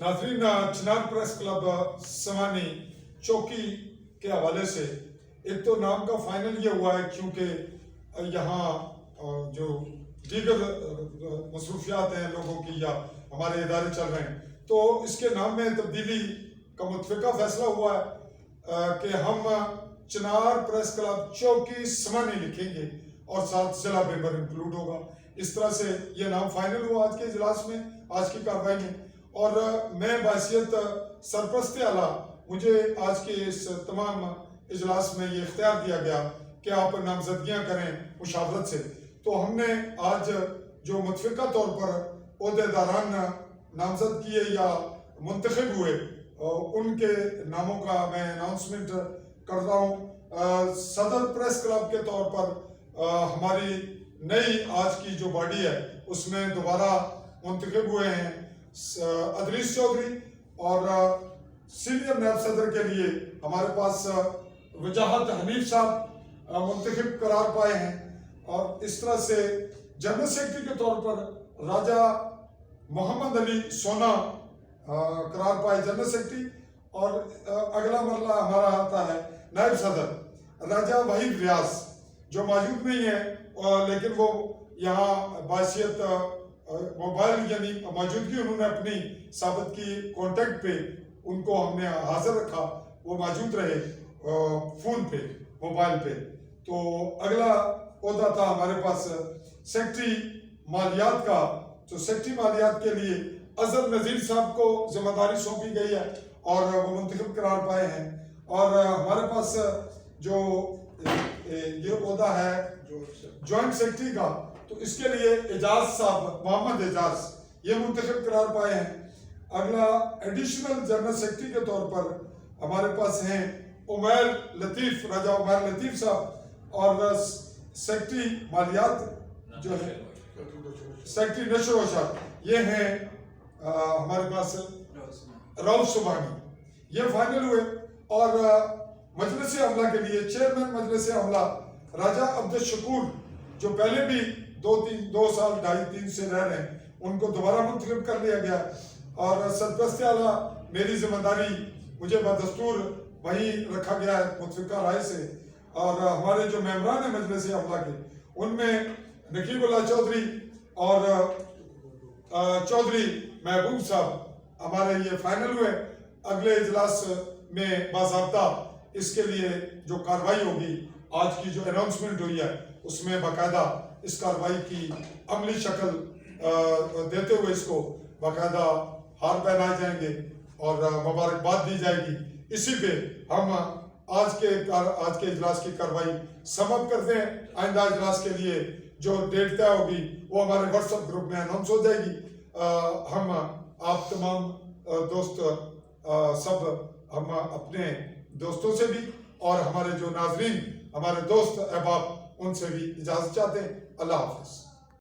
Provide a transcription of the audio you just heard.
नाज़रीन, चिनार press club सवानी चौकी के हवाले से एक तो नाम का फाइनल ये हुआ है क्योंकि यहाँ जो दीगर मसरूफियात हैं लोगों की या हमारे इदारे चल रहे हैं, तो इसके नाम में तब्दीली का मुतफ़िका फैसला हुआ है कि हम चिनार प्रेस क्लब चौकी सवानी लिखेंगे और साथ जिला मेंबर इंक्लूड होगा। इस तरह से ये नाम फाइनल हुआ आज के इजलास में, आज की कार्रवाई में। और मैं बासियत सरपरस्त आला, मुझे आज के इस तमाम इजलास में ये इख्तियार दिया गया कि आप नामजदगियाँ करें मुशावरत से। तो हमने आज जो मुतफ़िका तौर पर ओहदेदारान नामजद किए या मुंतखब हुए, उनके नामों का मैं अनाउंसमेंट करता हूँ। सदर प्रेस क्लब के तौर पर हमारी नई आज की जो बॉडी है उसमें दोबारा मुंतखब हुए हैं अदरीस चौधरी, और सीनियर नायब सदर के लिए हमारे पास वजाहत हनीफ साहब मुंतखब करार पाए हैं। और इस तरह से जनरल सेक्रेटरी के तौर पर राजा मोहम्मद अली सोना करार पाए जनरल सेक्रेटरी, और अगला मरला हमारा आता है नायब सदर राजा वहीद रियाज, जो मौजूद नहीं है लेकिन वो यहाँ बासियत मोबाइल यानी मौजूदगी उन्होंने अपनी साबित की, कॉन्टेक्ट पे उनको हमने हाजिर रखा, वो मौजूद रहे फ़ोन पे मोबाइल पे। तो अगला ओहदा था हमारे पास सेक्रेटरी मालियात का, तो सेक्रेटरी मालियात के लिए अजहर नज़ीर साहब को जिम्मेदारी सौंपी गई है और वो मुंतखब करार पाए हैं। और हमारे पास जो ये ओहदा है जॉइंट सेक्रेटरी का, तो इसके लिए एजाज साहब, मोहम्मद एजाज, ये मुंतखब करार पाए हैं। अगला एडिशनल जनरल सेक्रेटरी के तौर पर हमारे पास हैं उमैर लतीफ़, राजा उमैर लतीफ़ साहब, और सेक्रेटरी मालियात जो है सेक्रेटरी नशर साहब, ये हैं हमारे पास रऊफ सुबहानी, ये फाइनल हुए। और मजलिस अमला के लिए चेयरमैन मजलिस अमला राजा अब्दुल शकूर, जो पहले भी 2 साल 2.5-3 से रह रहे हैं, उनको दोबारा मुंतखब कर लिया गया। और सरपरस्त आला मेरी जिम्मेदारी मुझे बदस्तूर वहीं रखा गया है मुतफ़िका राय से। और हमारे जो मेम्बरान हैं मजलिस अमला के, उनमें नकीबुल्लाह चौधरी और चौधरी महबूब साहब हमारे ये फाइनल हुए। अगले इजलास में बाज़ाब्ता इसके लिए जो कार्रवाई होगी, आज की जो अनाउंसमेंट हुई है उसमें बाकायदा इस कार्रवाई की अमली शक्ल देते हुए इसको बाकायदा हार पहनाए जाएंगे और मुबारकबाद दी जाएगी। इसी पे हम आज के इजलास की कार्रवाई समाप्त करते हैं। आइंदा इजलास के लिए जो डेट तय होगी वो हमारे व्हाट्सएप ग्रुप में अनाउंस हो जाएगी। हम आप तमाम दोस्त सब हम अपने दोस्तों से भी और हमारे जो नाजरीन, हमारे दोस्त अहबाब, उनसे भी इजाज़त चाहते हैं। अल्लाह हाफ़िज़।